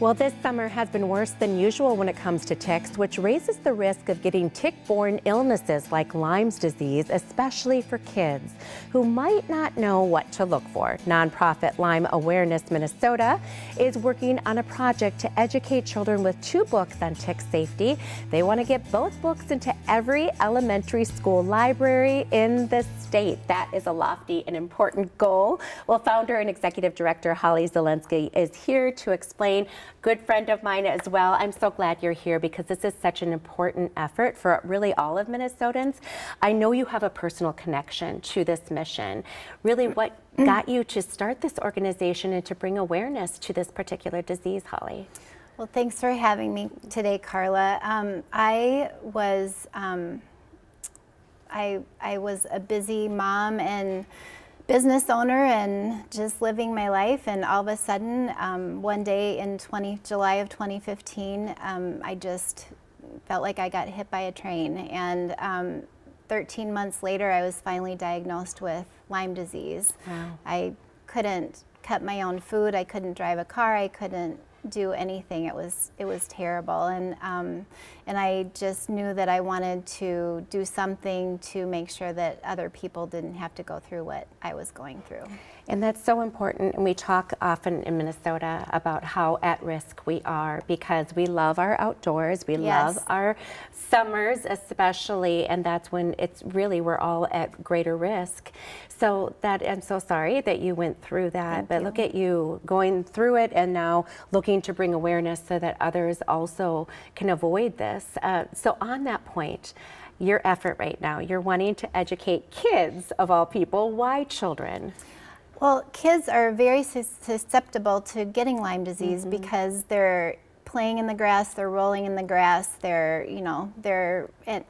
Well, this summer has been worse than usual when it comes to ticks, which raises the risk of getting tick-borne illnesses like Lyme's disease, especially for kids who might not know what to look for. Nonprofit Lyme Awareness Minnesota is working on a project to educate children with 2 books on tick safety. They want to get both books into every elementary school library in the state. That is a lofty and important goal. Well, founder and executive director Holly Zelensky is here to explain. Good friend of mine as well. I'm so glad you're here because this is such an important effort for really all of Minnesotans. I know you have a personal connection to this mission. Really, what got you to start this organization and to bring awareness to this particular disease, Holly? Well, thanks for having me today, Carla. I was a busy mom and business owner and just living my life, and all of a sudden one day in July of 2015 I just felt like I got hit by a train, and 13 months later I was finally diagnosed with Lyme disease. Wow. I couldn't cut my own food, I couldn't drive a car, I couldn't do anything. It was terrible, and I just knew that I wanted to do something to make sure that other people didn't have to go through what I was going through. And that's so important, and we talk often in Minnesota about how at risk we are because we love our outdoors, we Yes. love our summers especially, and that's when it's really we're all at greater risk. So that I'm so sorry that you went through that, Thank but you. look at you going through it and now looking to bring awareness so that others also can avoid this. So on that point, your effort right now, you're wanting to educate kids of all people. Why children? Well, kids are very susceptible to getting Lyme disease because they're playing in the grass, they're rolling in the grass, they're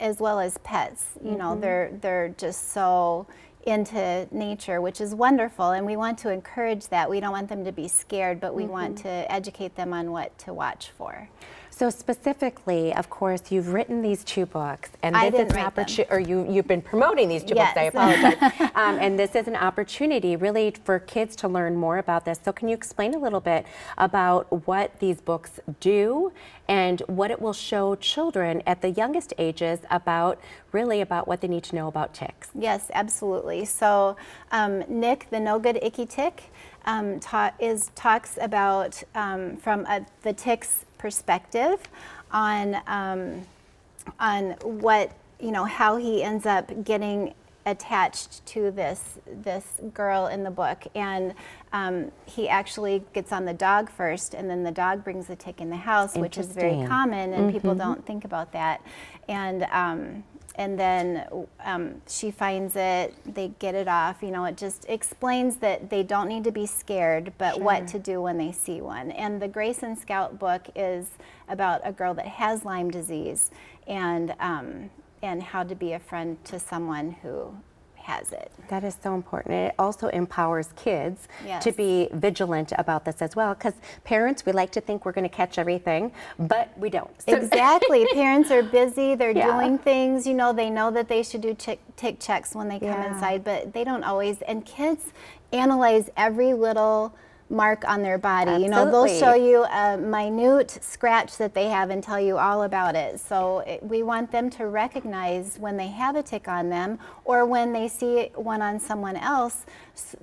as well as pets. They're just so into nature, which is wonderful, and we want to encourage that. We don't want them to be scared, but we want to educate them on what to watch for. So specifically, of course, you've written these 2 books, and I this is didn't an write them. opportunity, or you've been promoting these 2 Yes. books. I apologize. And this is an opportunity, really, for kids to learn more about this. So, can you explain a little bit about what these books do and what it will show children at the youngest ages about what they need to know about ticks? Yes, absolutely. So Nick, the No Good Icky Tick, talks about from the tick's perspective on what, how he ends up getting attached to this girl in the book, and he actually gets on the dog first, and then the dog brings the tick in the house, which is very Interesting. common, and people don't think about that. And then she finds it, they get it off. It just explains that they don't need to be scared, but what to do when they see one. And the Grace and Scout book is about a girl that has Lyme disease and how to be a friend to someone who has it. That is so important. It also empowers kids Yes. to be vigilant about this as well, because parents, we like to think we're going to catch everything, but we don't. So Exactly. Parents are busy, they're Yeah. doing things, they know that they should do tick checks when they come Yeah. inside, but they don't always. And kids analyze every little mark on their body. They'll Absolutely. show you a minute scratch that they have and tell you all about it. So we want them to recognize when they have a tick on them or when they see one on someone else,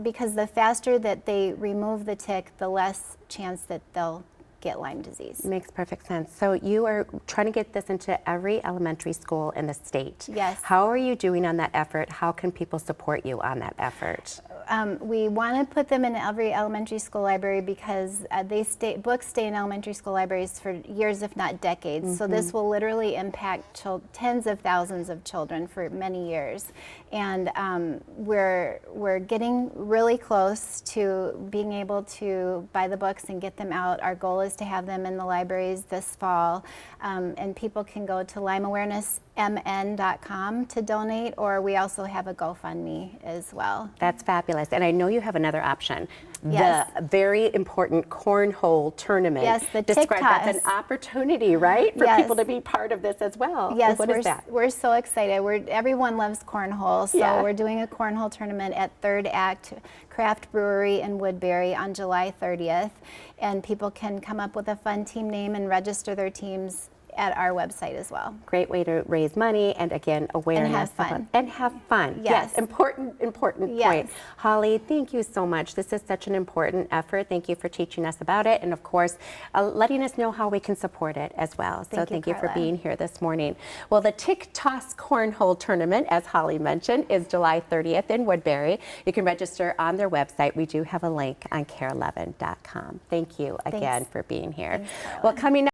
because the faster that they remove the tick, the less chance that they'll get Lyme disease. Makes perfect sense. So you are trying to get this into every elementary school in the state. Yes. How are you doing on that effort? How can people support you on that effort? We want to put them in every elementary school library because books stay in elementary school libraries for years, if not decades. So this will literally impact tens of thousands of children for many years. And we're getting really close to being able to buy the books and get them out. Our goal is to have them in the libraries this fall. And people can go to lymeawarenessmn.com to donate, or we also have a GoFundMe as well. That's fabulous. Fabulous. And I know you have another option. Yes. The very important cornhole tournament. Yes, the Describe that's an TikToks. opportunity, right? For Yes. people to be part of this as well. Yes, What is that? we're so excited. Everyone loves cornhole, so Yeah. we're doing a cornhole tournament at Third Act Craft Brewery in Woodbury on July 30th, and people can come up with a fun team name and register their teams at our website as well. Great way to raise money and again awareness have fun. and have fun. Yes. Important Yes. point. Holly, thank you so much. This is such an important effort. Thank you for teaching us about it and of course letting us know how we can support it as well. So thank you for Carla. being here this morning. Well, the Tick Toss Cornhole Tournament, as Holly mentioned, is July 30th in Woodbury. You can register on their website. We do have a link on care11.com. Thank you again Thanks. for being here. Thanks, Carla. Well, coming up